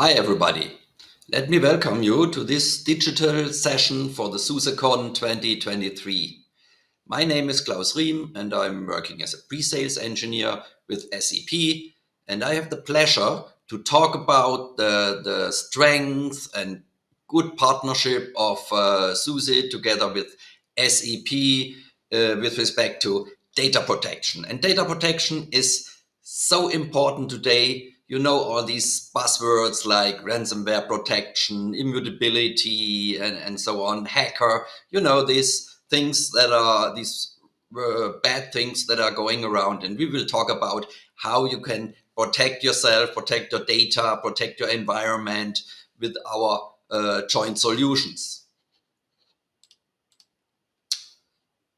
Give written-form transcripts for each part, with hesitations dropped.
Hi everybody. Let me welcome you to this digital session for the SUSECon 2023. My name is Klaus Riem and I'm working as a pre-sales engineer with SEP, and I have the pleasure to talk about the strengths and good partnership of SUSE together with SEP with respect to data protection. And data protection is so important today. You know, all these buzzwords like ransomware protection, immutability, and so on, hacker, you know, these things that are these bad things that are going around. And we will talk about how you can protect yourself, protect your data, protect your environment with our joint solutions.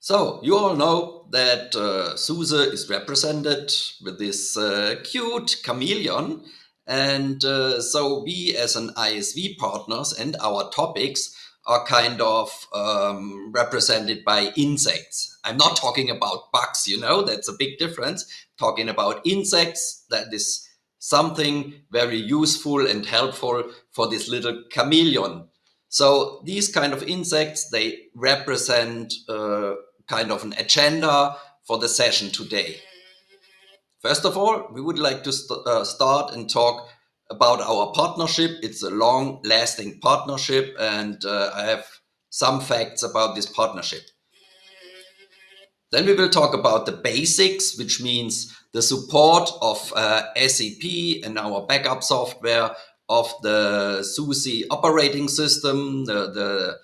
So you all know that SUSE is represented with this cute chameleon. And so we as an ISV partners and our topics are kind of represented by insects. I'm not talking about bugs, you know, that's a big difference. Talking about insects, that is something very useful and helpful for this little chameleon. So these kind of insects, they represent kind of an agenda for the session today. First of all, we would like to start and talk about our partnership. It's a long-lasting partnership, and I have some facts about this partnership. Then we will talk about the basics, which means the support of SAP and our backup software of the SUSE operating system, the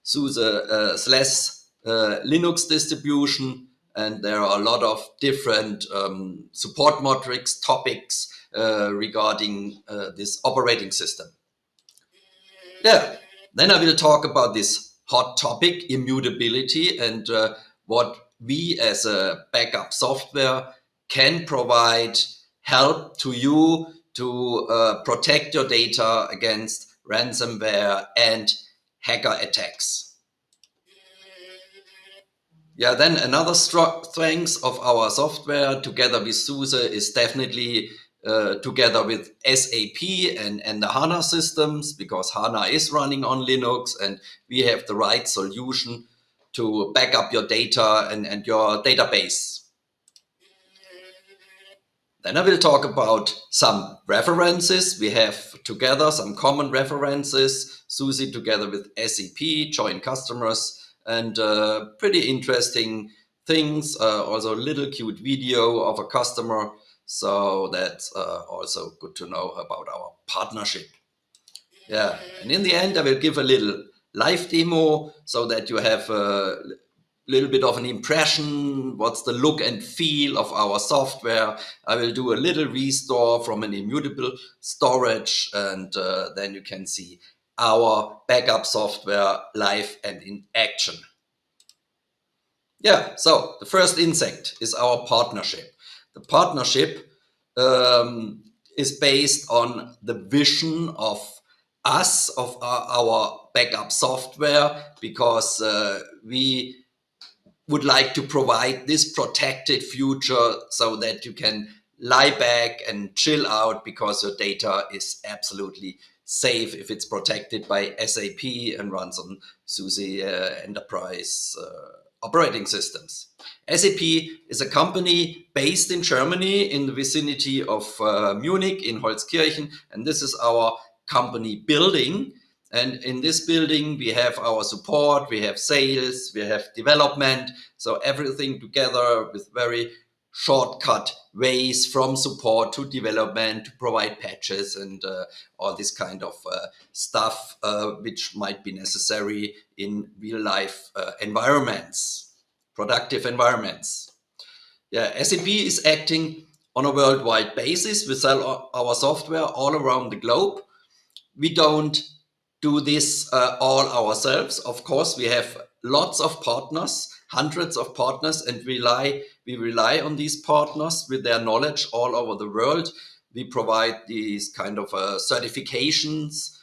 SUSE Linux distribution, and there are a lot of different support metrics topics regarding this operating system. Yeah, then I will talk about this hot topic, immutability, and what we as a backup software can provide help to you to protect your data against ransomware and hacker attacks. Yeah, then another strength of our software together with SUSE is definitely together with SAP and the HANA systems, because HANA is running on Linux and we have the right solution to back up your data and your database. Then I will talk about some references. We have together some common references, SUSE together with SAP, joint customers, and pretty interesting things. Also a little cute video of a customer. So that's also good to know about our partnership. Yeah, and in the end, I will give a little live demo so that you have a little bit of an impression. What's the look and feel of our software? I will do a little restore from an immutable storage, and then you can see our backup software live and in action. Yeah, so the first insect is our partnership. The partnership is based on the vision of us, of our backup software, because we would like to provide this protected future so that you can lie back and chill out because your data is absolutely safe if it's protected by SAP and runs on SUSE enterprise operating systems. SAP is a company based in Germany in the vicinity of Munich in Holzkirchen, and this is our company building. And in this building, we have our support, we have sales, we have development. So everything together with very shortcut ways from support to development to provide patches and all this kind of stuff which might be necessary in real life environments, productive environments. Yeah, SAP is acting on a worldwide basis. We sell our software all around the globe. We don't do this all ourselves. Of course, we have lots of partners, hundreds of partners, and we rely on these partners with their knowledge all over the world. We provide these kind of certifications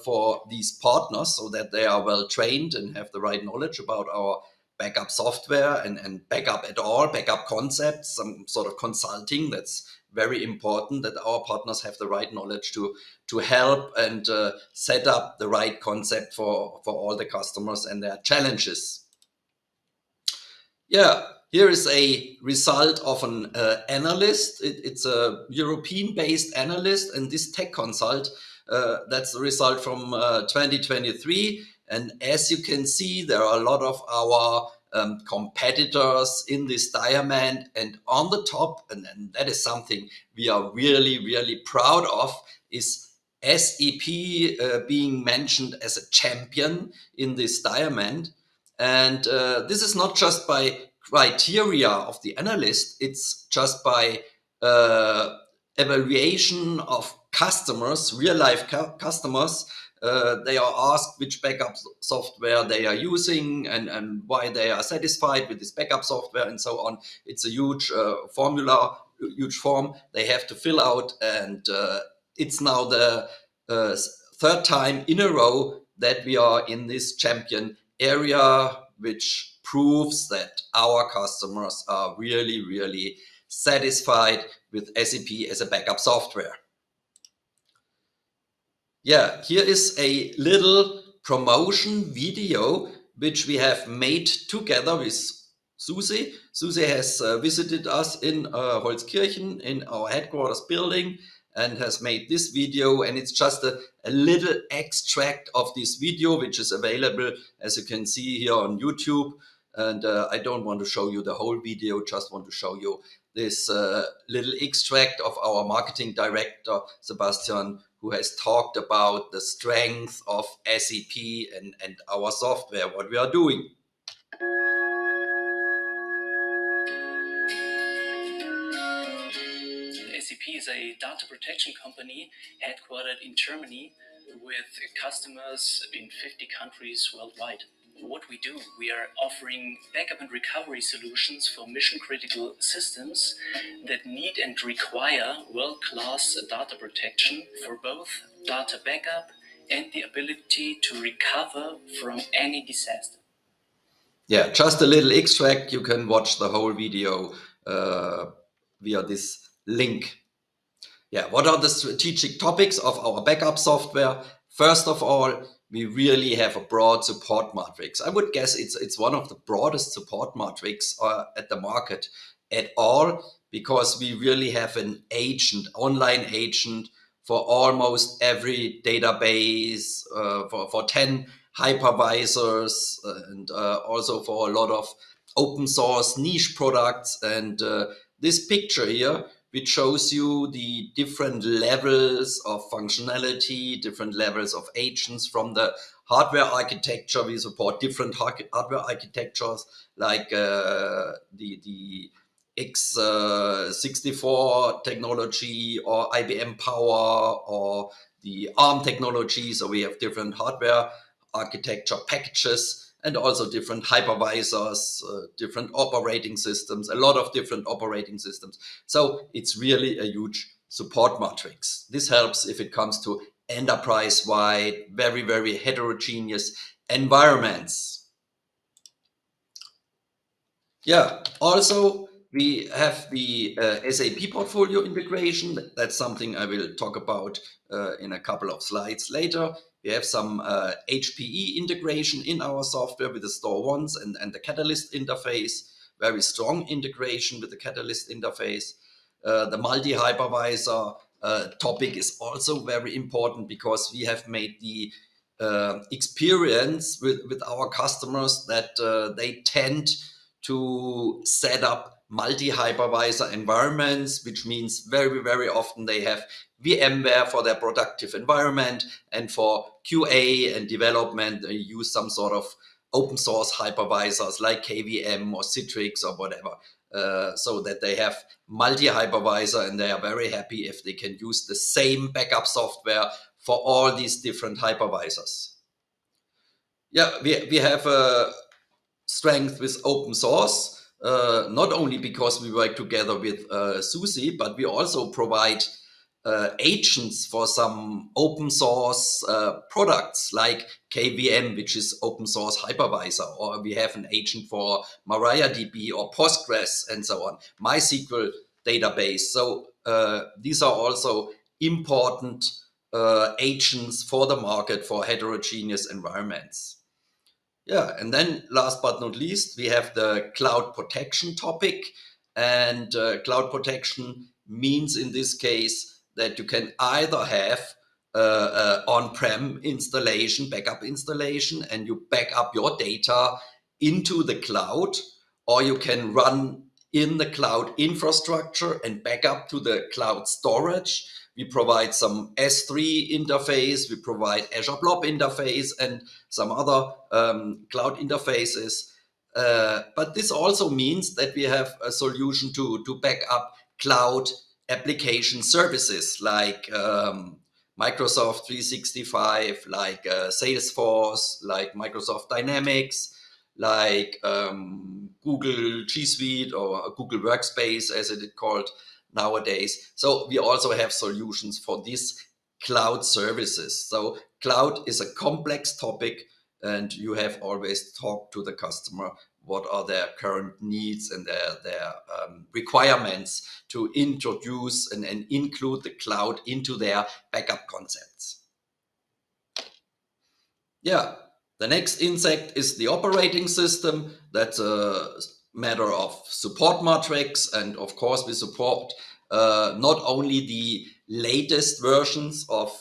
for these partners so that they are well trained and have the right knowledge about our backup software and backup at all, backup concepts, some sort of consulting. That's very important that our partners have the right knowledge to help and set up the right concept for all the customers and their challenges. Yeah, here is a result of an analyst. It's a European-based analyst, and this tech consult, that's the result from 2023. And as you can see, there are a lot of our competitors in this diamond. And on the top, and that is something we are really, really proud of, is SEP being mentioned as a champion in this diamond. And this is not just by criteria of the analyst, it's just by evaluation of customers, real life customers. They are asked which backup software they are using and why they are satisfied with this backup software and so on. It's a huge formula, huge form they have to fill out. And it's now the third time in a row that we are in this champion area, which proves that our customers are really, really satisfied with SAP as a backup software. Yeah, here is a little promotion video which we have made together with SUSE. SUSE has visited us in Holzkirchen in our headquarters building and has made this video, and it's just a little extract of this video which is available, as you can see here on YouTube. And I don't want to show you the whole video, just want to show you this little extract of our marketing director, Sebastian, who has talked about the strength of SAP and our software, what we are doing. SAP is a data protection company headquartered in Germany with customers in 50 countries worldwide. What we do, we are offering backup and recovery solutions for mission-critical systems that need and require world-class data protection for both data backup and the ability to recover from any disaster. Yeah, just a little extract. You can watch the whole video via this link. Yeah, what are the strategic topics of our backup software? First of all, we really have a broad support matrix. I would guess it's one of the broadest support matrix at the market at all, because we really have an agent, online agent for almost every database, for 10 hypervisors, and also for a lot of open source niche products. And this picture here, which shows you the different levels of functionality, different levels of agents from the hardware architecture. We support different hardware architectures like the x64 technology or IBM Power or the ARM technology. So we have different hardware architecture packages and also different hypervisors, different operating systems, a lot of different operating systems. So it's really a huge support matrix. This helps if it comes to enterprise-wide, very, very heterogeneous environments. Yeah, also we have the SAP portfolio integration. That's something I will talk about in a couple of slides later. We have some HPE integration in our software with the Store Once and the Catalyst interface. Very strong integration with the Catalyst interface. The multi-hypervisor topic is also very important because we have made the experience with our customers that they tend to set up multi-hypervisor environments, which means very, very often they have VMware for their productive environment, and for QA and development, they use some sort of open source hypervisors like KVM or Citrix or whatever, so that they have multi-hypervisor, and they are very happy if they can use the same backup software for all these different hypervisors. Yeah, we have a strength with open source, not only because we work together with SUSE, but we also provide agents for some open source products like KVM, which is open source hypervisor, or we have an agent for MariaDB or Postgres and so on. MySQL database. So these are also important agents for the market for heterogeneous environments. Yeah, and then last but not least, we have the cloud protection topic. And cloud protection means in this case that you can either have on-prem installation, backup installation, and you back up your data into the cloud, or you can run in the cloud infrastructure and back up to the cloud storage. We provide some S3 interface, we provide Azure Blob interface, and some other cloud interfaces. But this also means that we have a solution to back up cloud application services like Microsoft 365, like Salesforce, like Microsoft Dynamics, like Google G Suite or Google Workspace, as it is called nowadays. So we also have solutions for these cloud services. So cloud is a complex topic, and you have always talked to the customer what are their current needs and their requirements to introduce and include the cloud into their backup concepts. Yeah, the next insect is the operating system. That's a matter of support matrix, and of course we support not only the latest versions of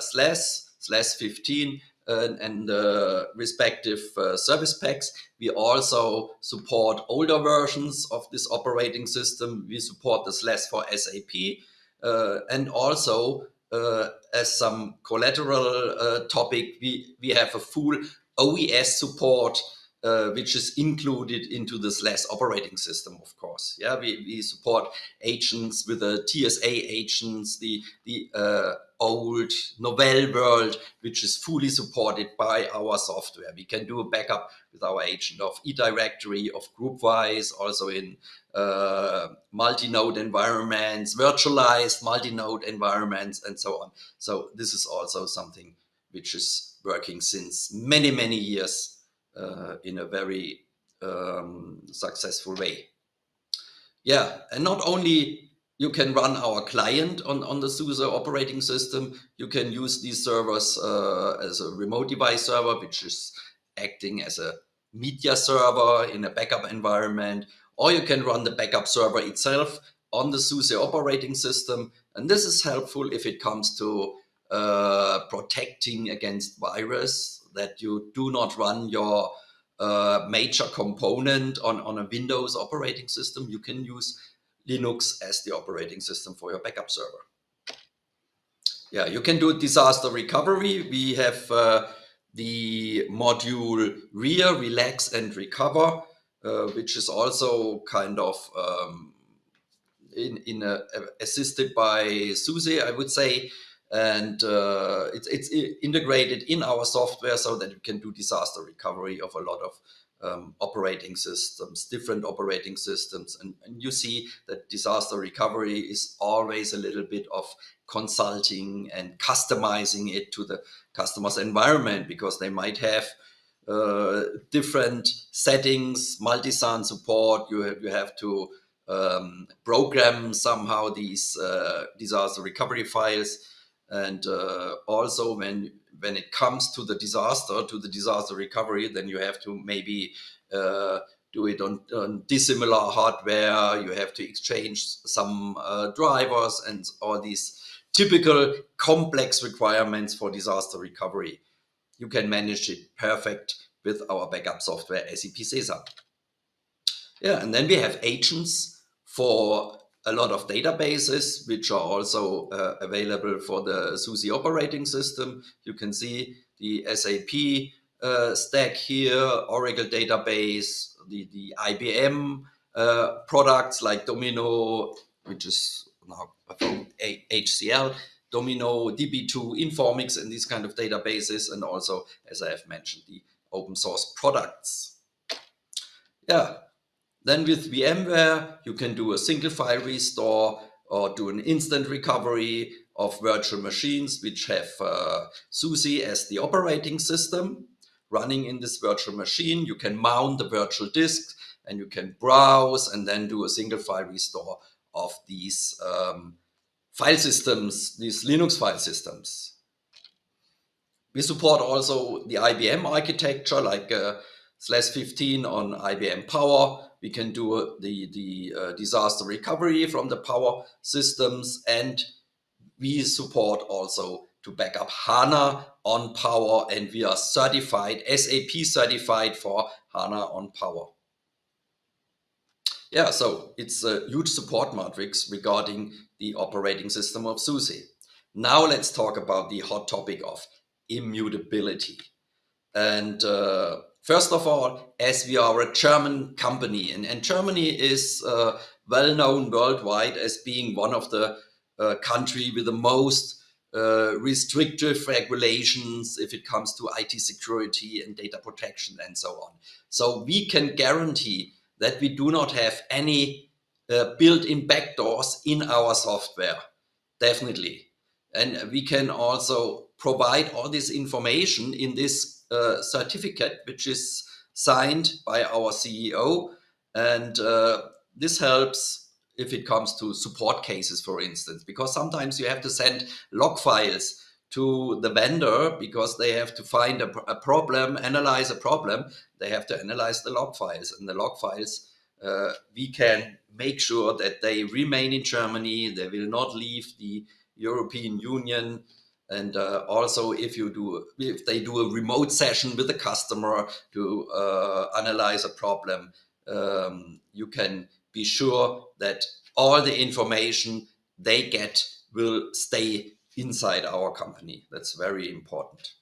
slash 15 and respective service packs. We also support older versions of this operating system. We support the slash for SAP, and also as some collateral topic, we have a full OES support, which is included into the SLAS operating system, of course. Yeah, we support agents with the TSA agents, the old Novell world, which is fully supported by our software. We can do a backup with our agent of eDirectory, of GroupWise, also in multi-node environments, virtualized multi-node environments, and so on. So this is also something which is working since many, many years in a very successful way. Yeah, and not only you can run our client on the SUSE operating system, you can use these servers as a remote device server, which is acting as a media server in a backup environment, or you can run the backup server itself on the SUSE operating system. And this is helpful if it comes to protecting against virus, that you do not run your major component on a Windows operating system. You can use Linux as the operating system for your backup server. Yeah, you can do disaster recovery. We have the module REAR, Relax and Recover, which is also kind of assisted by SUSE, I would say. And it's integrated in our software so that you can do disaster recovery of a lot of operating systems, different operating systems. And you see that disaster recovery is always a little bit of consulting and customizing it to the customer's environment, because they might have different settings, multi-SAN support. You have to program somehow these disaster recovery files. And also when it comes to the disaster recovery, then you have to maybe do it on dissimilar hardware. You have to exchange some drivers and all these typical complex requirements for disaster recovery. You can manage it perfect with our backup software, SEP Sesam. Yeah, and then we have agents for a lot of databases, which are also available for the SUSE operating system. You can see the SAP stack here, Oracle database, the IBM products like Domino, which is now HCL, Domino, DB2, Informix, and these kind of databases, and also, as I have mentioned, the open source products. Yeah. Then with VMware, you can do a single file restore or do an instant recovery of virtual machines which have SUSE as the operating system running in this virtual machine. You can mount the virtual disk and you can browse and then do a single file restore of these file systems, these Linux file systems. We support also the IBM architecture, like /15 on IBM Power. We can do the disaster recovery from the Power systems, and we support also to back up HANA on Power, and we are certified, SAP certified for HANA on Power. Yeah, so it's a huge support matrix regarding the operating system of SUSE. Now let's talk about the hot topic of immutability. And first of all, as we are a German company, and Germany is well known worldwide as being one of the country with the most restrictive regulations if it comes to IT security and data protection and so on. So we can guarantee that we do not have any built-in backdoors in our software, definitely. And we can also provide all this information in this certificate, which is signed by our CEO. And this helps if it comes to support cases, for instance, because sometimes you have to send log files to the vendor because they have to find a problem, analyze a problem. They have to analyze the log files, and the log files, we can make sure that they remain in Germany. They will not leave the European Union. And also, if they do a remote session with the customer to analyze a problem, you can be sure that all the information they get will stay inside our company. That's very important.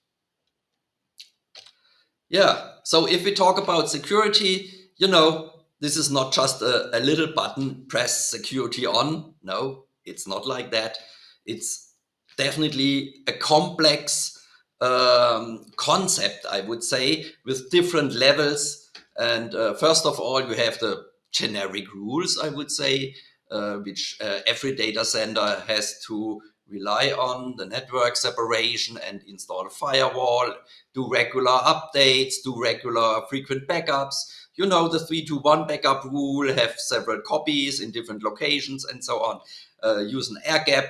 Yeah, so if we talk about security, this is not just a little button, press security on. No, it's not like that. It's definitely a complex concept, I would say, with different levels. And first of all, you have the generic rules, I would say, which every data center has to rely on: the network separation and install a firewall, do regular updates, do regular frequent backups. The 3-to-1 backup rule, have several copies in different locations and so on, use an air gap.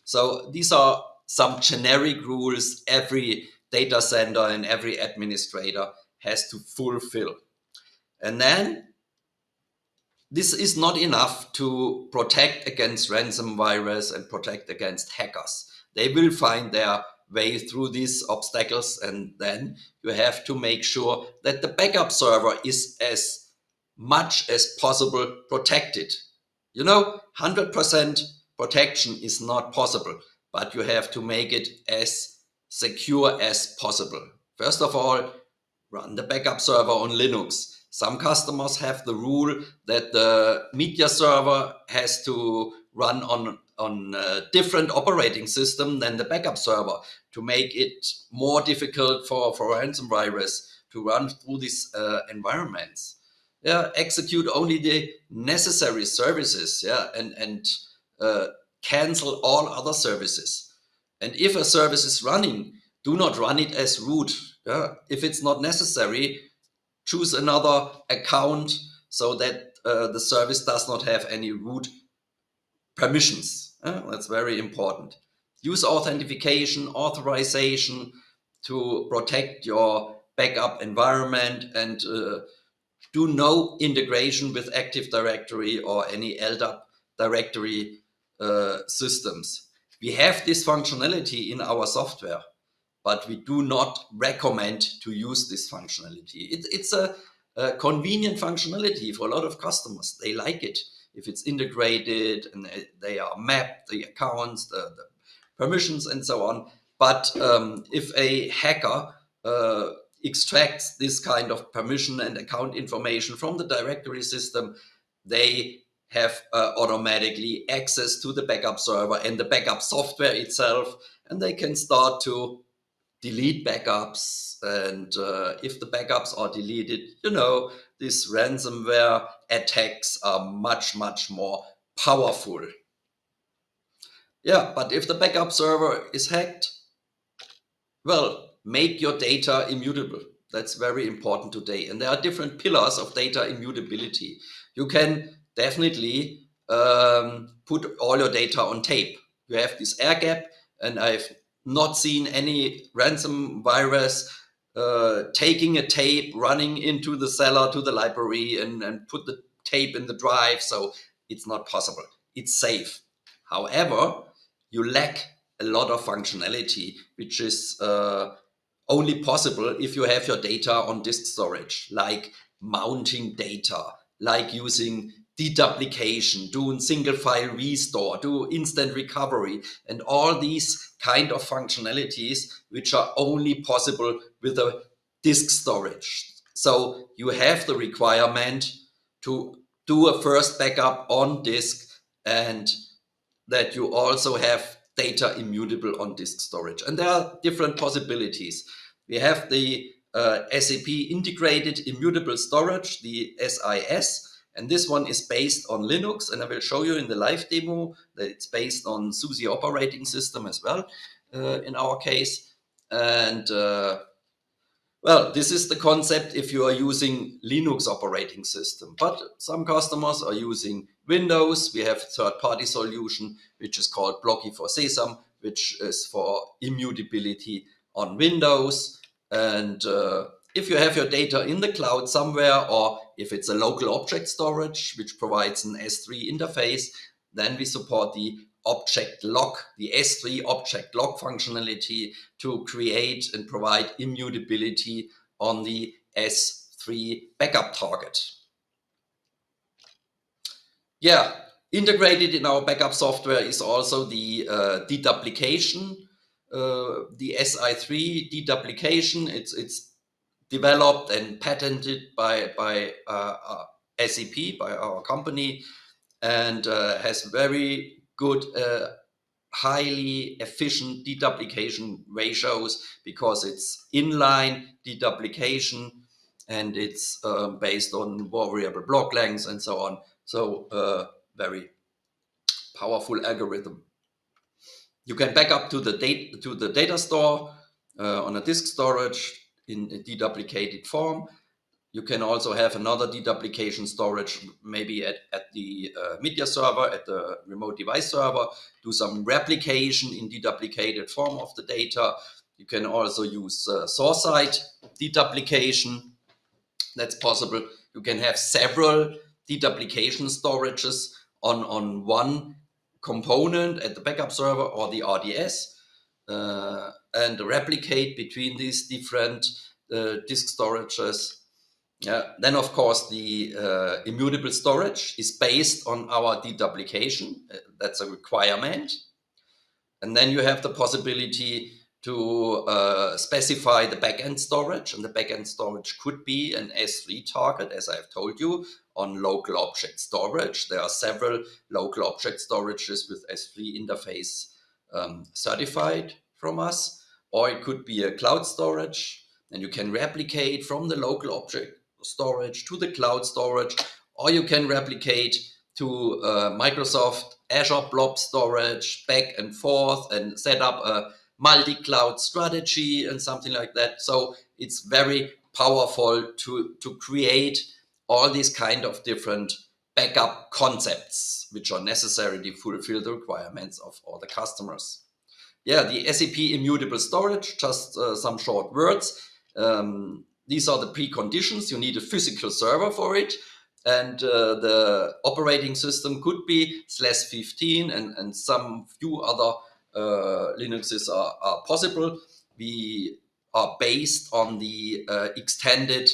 So these are some generic rules every data center and every administrator has to fulfill. And then this is not enough to protect against ransomware and protect against hackers. They will find their way through these obstacles, and then you have to make sure that the backup server is as much as possible protected. 100% protection is not possible, but you have to make it as secure as possible. First of all, run the backup server on Linux. Some customers have the rule that the media server has to run on a different operating system than the backup server to make it more difficult for ransomware to run through these environments. Execute only the necessary services, and cancel all other services. And if a service is running, do not run it as root. If it's not necessary, choose another account so that the service does not have any root permissions. That's very important. Use authentication, authorization to protect your backup environment, and do no integration with Active Directory or any LDAP directory systems. We have this functionality in our software, but we do not recommend to use this functionality. It's a convenient functionality for a lot of customers. They like it if it's integrated and they are mapped, the accounts, the permissions, and so on. But if a hacker extracts this kind of permission and account information from the directory system, they have automatically access to the backup server and the backup software itself, and they can start to delete backups. And if the backups are deleted, these ransomware attacks are much, much more powerful. But if the backup server is hacked, well, make your data immutable. That's very important today. And there are different pillars of data immutability. You can definitely put all your data on tape. You have this air gap, and I've not seen any ransom virus taking a tape, running into the cellar to the library and put the tape in the drive. So it's not possible. It's safe. However, you lack a lot of functionality, which is only possible if you have your data on disk storage, like mounting data, like using deduplication, doing single file restore, do instant recovery, and all these kind of functionalities which are only possible with a disk storage. So you have the requirement to do a first backup on disk, and that you also have data immutable on disk storage. And there are different possibilities. We have the SAP integrated immutable storage, the SIS, and this one is based on Linux, and I will show you in the live demo that it's based on SUSE operating system as well, in our case. And well, this is the concept if you are using Linux operating system, but some customers are using Windows. We have a third-party solution, which is called Blocky for Sesam, which is for immutability on Windows. And if you have your data in the cloud somewhere, or if it's a local object storage, which provides an S3 interface, then we support the object lock, the S3 object lock functionality to create and provide immutability on the S3 backup target. Yeah, integrated in our backup software is also the deduplication, the SI3 deduplication. It's developed and patented by SEP, by our company, and has very good highly efficient deduplication ratios because it's inline deduplication and it's based on variable block lengths and so on. So very powerful algorithm. You can back up to the data store on a disk storage in a deduplicated form. You can also have another deduplication storage, maybe at the media server, at the remote device server, do some replication in deduplicated form of the data. You can also use source-side deduplication. That's possible. You can have several deduplication storages on one component at the backup server or the RDS and replicate between these different disk storages. Then, of course, the immutable storage is based on our deduplication. That's a requirement. And then you have the possibility to specify the backend storage. And the backend storage could be an S3 target, as I've told you, on local object storage. There are several local object storages with S3 interface certified from us. Or it could be a cloud storage, and you can replicate from the local object storage to the cloud storage, or you can replicate to Microsoft Azure Blob storage back and forth and set up a multi-cloud strategy and something like that. So it's very powerful to create all these kind of different backup concepts which are necessary to fulfill the requirements of all the customers. Yeah, the SAP immutable storage, just some short words. These are the preconditions. You need a physical server for it. And the operating system could be /15 and some few other Linuxes are possible. We are based on the extended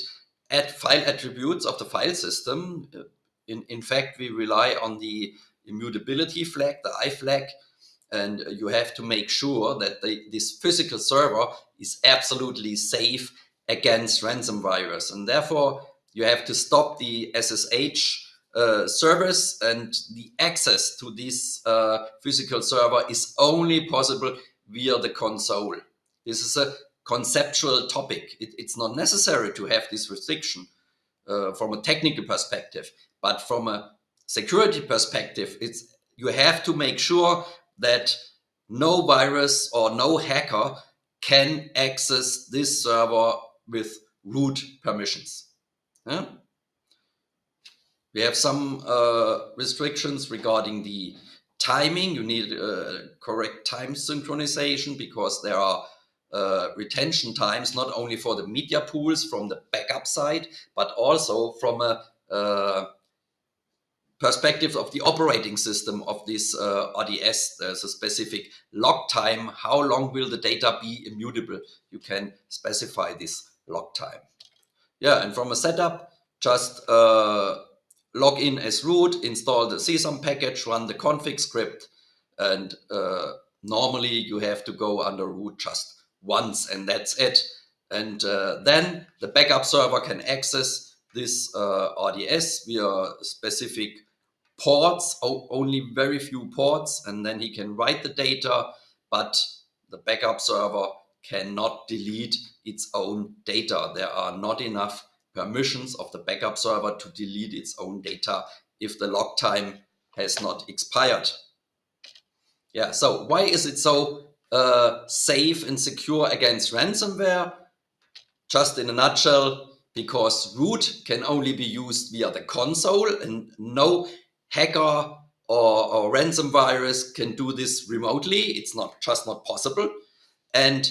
file attributes of the file system. In fact, we rely on the immutability flag, the I flag, and you have to make sure that this physical server is absolutely safe against ransom virus. And therefore, you have to stop the SSH service, and the access to this physical server is only possible via the console. This is a conceptual topic. It's not necessary to have this restriction from a technical perspective, but from a security perspective, you have to make sure that no virus or no hacker can access this server with root permissions. Yeah? We have some restrictions regarding the timing. You need correct time synchronization because there are retention times not only for the media pools from the backup side, but also from a perspective of the operating system of this RDS. There's a specific log time. How long will the data be immutable? You can specify this log time. Yeah, and from a setup, just log in as root, install the sesam package, run the config script, and normally you have to go under root just once, and that's it. And then the backup server can access this RDS via specific ports, only very few ports, and then he can write the data, but the backup server cannot delete its own data. There are not enough permissions of the backup server to delete its own data if the log time has not expired. Yeah, so why is it so safe and secure against ransomware? Just in a nutshell, because root can only be used via the console and no hacker or ransom virus can do this remotely. It's not possible. And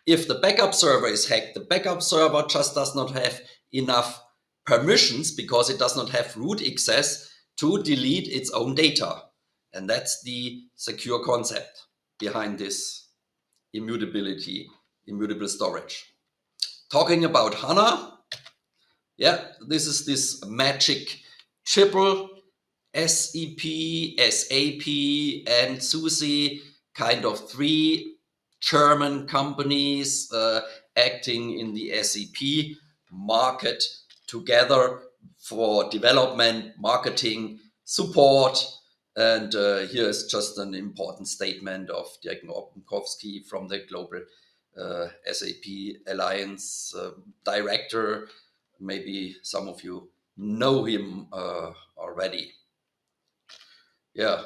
if the backup server is hacked, the backup server just does not have enough permissions because it does not have root access to delete its own data. And that's the secure concept behind this immutable storage. Talking about HANA, yeah, this is this magic triple SEP, SAP, and SUSE, kind of three German companies acting in the SEP market together for development, marketing, support. And here is just an important statement of Dirk Oppenkowski from the Global SAP Alliance director. Maybe some of you know him already. Yeah,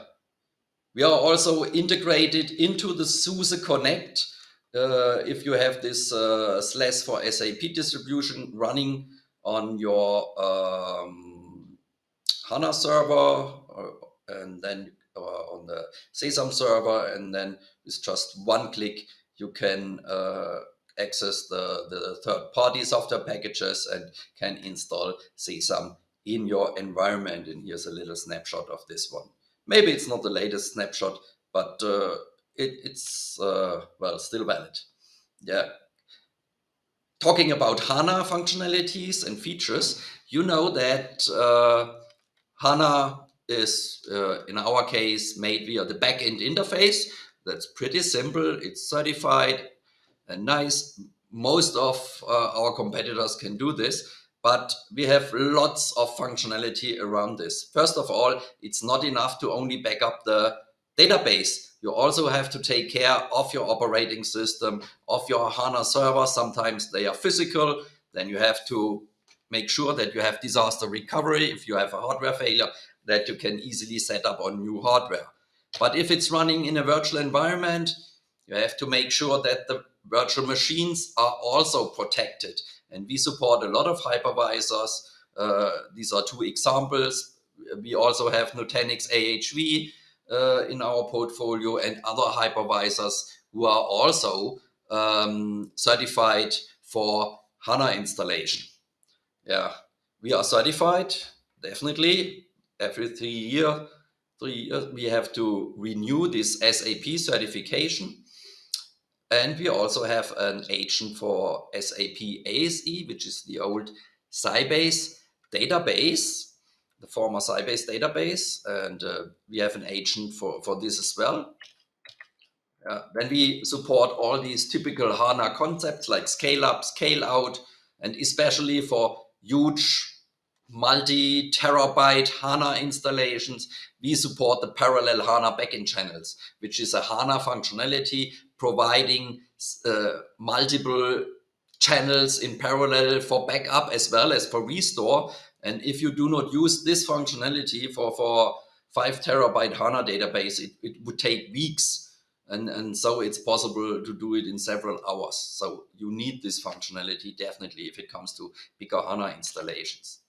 we are also integrated into the SUSE Connect. If you have this SLES for SAP distribution running on your HANA server, and then on the sesam server, and then with just one click you can access the third-party software packages and can install sesam in your environment. And here's a little snapshot of this one. Maybe it's not the latest snapshot, but it's well, still valid. Yeah. Talking about HANA functionalities and features, you know that HANA is, in our case, made via the backend interface. That's pretty simple. It's certified and nice. Most of our competitors can do this, but we have lots of functionality around this. First of all, it's not enough to only back up the database. You also have to take care of your operating system, of your HANA server. Sometimes they are physical. Then you have to make sure that you have disaster recovery if you have a hardware failure, that you can easily set up on new hardware. But if it's running in a virtual environment, you have to make sure that the virtual machines are also protected. And we support a lot of hypervisors. These are two examples. We also have Nutanix AHV in our portfolio and other hypervisors who are also certified for HANA installation. Yeah, we are certified, definitely. Every 3 years, we have to renew this SAP certification. And we also have an agent for SAP ASE, which is the old Sybase database, the former Sybase database. And we have an agent for this as well. Then we support all these typical HANA concepts like scale up, scale out, and especially for huge multi-terabyte HANA installations, we support the parallel HANA backend channels, which is a HANA functionality providing multiple channels in parallel for backup as well as for restore. And if you do not use this functionality for 5 terabyte HANA database, it would take weeks. And so it's possible to do it in several hours. So you need this functionality definitely if it comes to bigger HANA installations.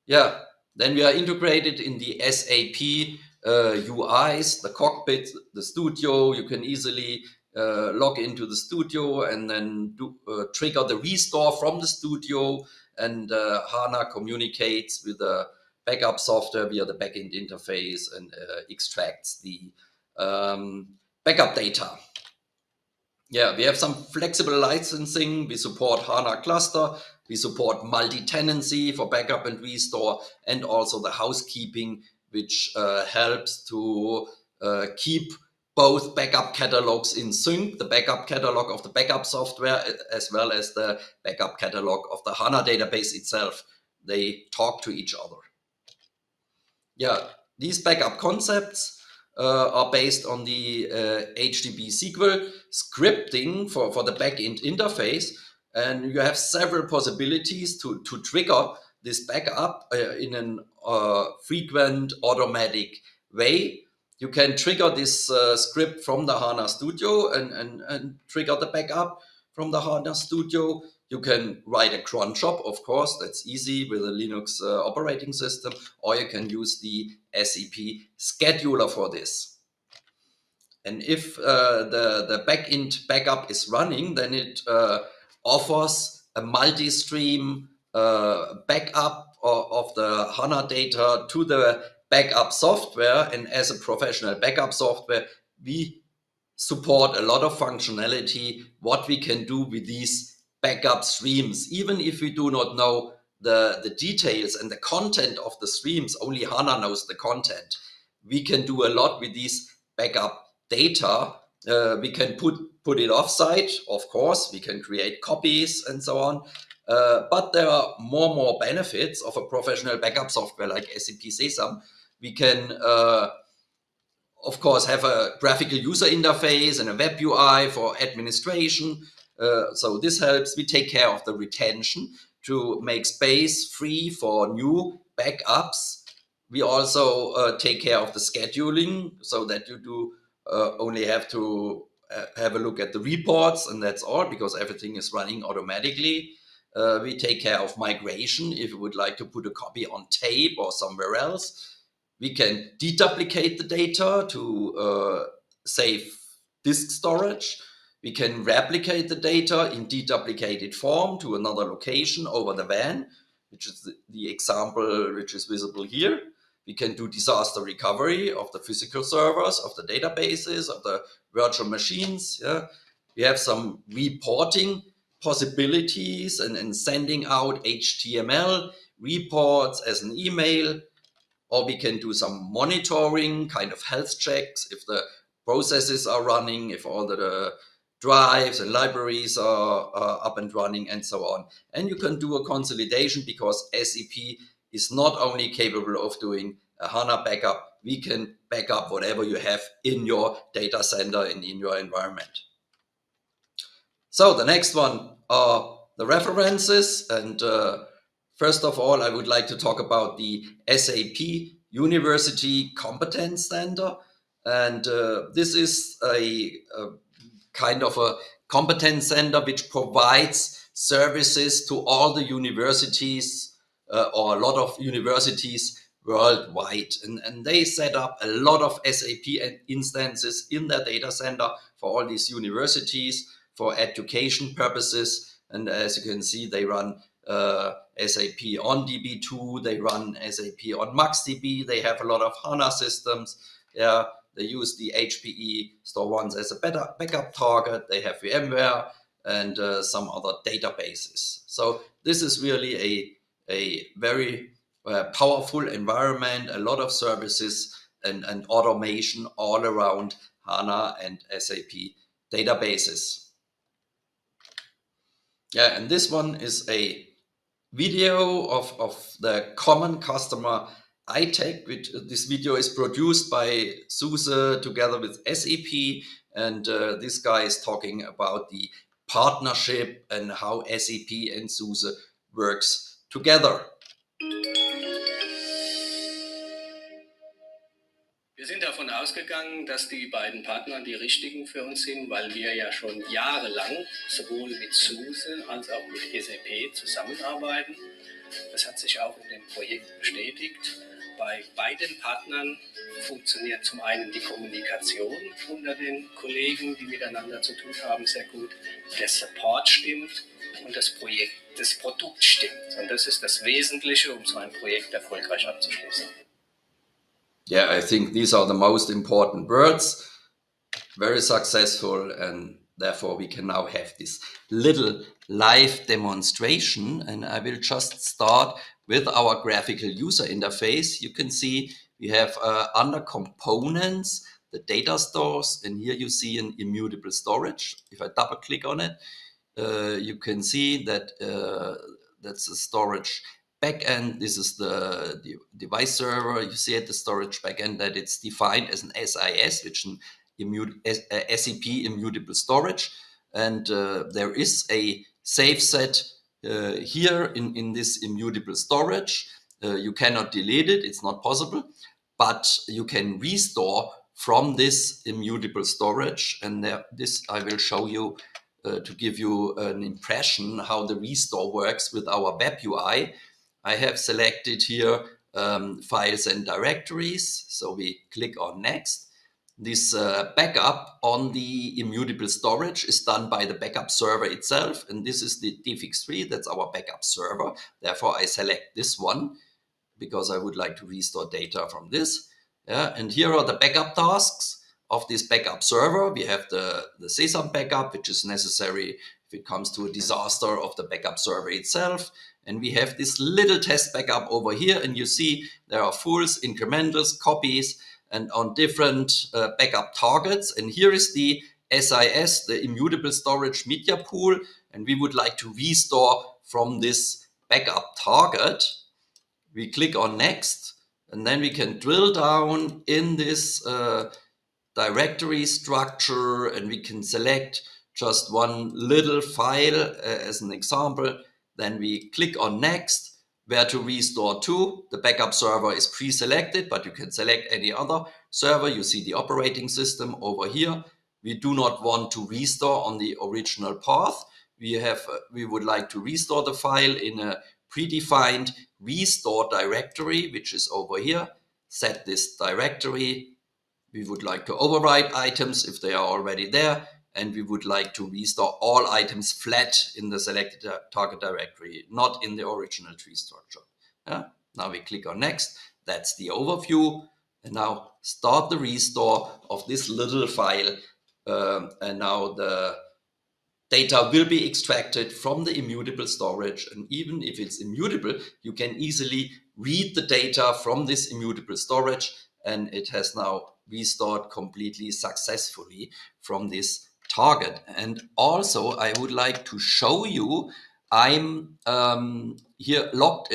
Yeah, Then we are integrated in the SAP UIs, the cockpit, the studio. You can easily log into the studio and then trigger the restore from the studio, and HANA communicates with the backup software via the backend interface and extracts the backup data. Yeah, we have some flexible licensing. We support HANA cluster. We support multi-tenancy for backup and restore, and also the housekeeping, which helps to keep both backup catalogs in sync, the backup catalog of the backup software, as well as the backup catalog of the HANA database itself. They talk to each other. Yeah, these backup concepts are based on the HTTP SQL scripting for the backend interface, and you have several possibilities to trigger this backup in a frequent automatic way. You can trigger this script from the HANA Studio and trigger the backup from the HANA Studio. You can write a cron job, of course, that's easy with a Linux operating system, or you can use the SEP scheduler for this. And if the backend backup is running, then it offers a multi-stream backup of the HANA data to the backup software. And as a professional backup software, we support a lot of functionality, what we can do with these backup streams. Even if we do not know the details and the content of the streams, only HANA knows the content. We can do a lot with these backup data. We can put it offsite, of course. We can create copies and so on. But there are more benefits of a professional backup software like SAP Sesam. We can of course, have a graphical user interface and a web UI for administration. So this helps. We take care of the retention to make space free for new backups. We also take care of the scheduling so that you do only have to have a look at the reports, and that's all, because everything is running automatically. We take care of migration if you would like to put a copy on tape or somewhere else. We can deduplicate the data to save disk storage. We can replicate the data in deduplicated form to another location over the WAN, which is the example which is visible here. We can do disaster recovery of the physical servers, of the databases, of the virtual machines. Yeah. We have some reporting possibilities and sending out HTML reports as an email. Or we can do some monitoring, kind of health checks, if the processes are running, if all the drives and libraries are up and running, and so on. And you can do a consolidation, because SAP is not only capable of doing a HANA backup, we can back up whatever you have in your data center and in your environment. So the next one are the references, and first of all, I would like to talk about the SAP University Competence Center. And this is a kind of a competence center which provides services to all the universities or a lot of universities worldwide. And they set up a lot of SAP instances in their data center for all these universities for education purposes. And as you can see, they run SAP on DB2, they run SAP on MaxDB, they have a lot of HANA systems. Yeah, they use the HPE Store 1 as a backup target. They have VMware and some other databases. So this is really a very powerful environment, a lot of services and automation all around HANA and SAP databases. Yeah, and this one is a video of the common customer iTech, which this video is produced by SUSE together with SAP, and this guy is talking about the partnership and how SAP and SUSE works together. Wir sind davon ausgegangen, dass die beiden Partner die richtigen für uns sind, weil wir ja schon jahrelang sowohl mit SUSE als auch mit SAP zusammenarbeiten. Das hat sich auch in dem Projekt bestätigt. Bei beiden Partnern funktioniert zum einen die Kommunikation unter den Kollegen, die miteinander zu tun haben, sehr gut. Der Support stimmt und das Produkt stimmt. Und das ist das Wesentliche, um so ein Projekt erfolgreich abzuschließen. Yeah, I think these are the most important words. Very successful, and therefore we can now have this little live demonstration. And I will just start with our graphical user interface. You can see we have under components the data stores, and here you see an immutable storage. If I double click on it, you can see that that's the storage backend. This is the device server. You see at the storage backend that it's defined as an SIS, which is an SEP immutable storage. And there is a safe set here in this immutable storage. You cannot delete it. It's not possible. But you can restore from this immutable storage. And this I will show you to give you an impression how the restore works with our web UI. I have selected here files and directories. So we click on next. This backup on the immutable storage is done by the backup server itself. And this is the dfix3, that's our backup server. Therefore, I select this one because I would like to restore data from this. Yeah, and here are the backup tasks of this backup server. We have the sesam backup, which is necessary if it comes to a disaster of the backup server itself. And we have this little test backup over here. And you see there are fulls, incrementals, copies, and on different backup targets. And here is the SIS, the immutable storage media pool. And we would like to restore from this backup target. We click on next, and then we can drill down in this directory structure, and we can select just one little file as an example. Then we click on next, where to restore to. The backup server is pre-selected, but you can select any other server. You see the operating system over here. We do not want to restore on the original path. We would like to restore the file in a predefined restore directory, which is over here. Set this directory. We would like to overwrite items if they are already there, and we would like to restore all items flat in the selected target directory, not in the original tree structure. Yeah? Now we click on next. That's the overview. And now start the restore of this little file. And now the data will be extracted from the immutable storage. And even if it's immutable, you can easily read the data from this immutable storage. And it has now restored completely successfully from this target. And also, I would like to show you, I'm here logged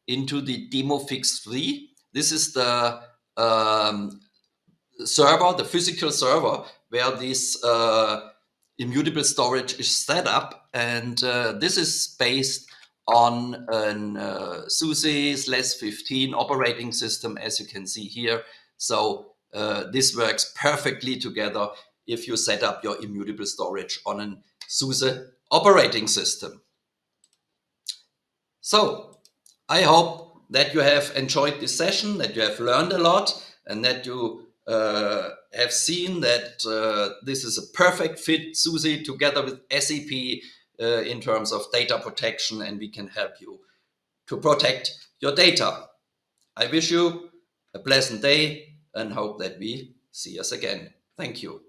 into the DemoFix3. This is the server, the physical server, where this immutable storage is set up. And this is based on an SUSE/15 operating system, as you can see here. So this works perfectly together if you set up your immutable storage on an SUSE operating system. So I hope that you have enjoyed this session, that you have learned a lot, and that you have seen that this is a perfect fit, SUSE, together with SAP in terms of data protection, and we can help you to protect your data. I wish you a pleasant day and hope that we see us again. Thank you.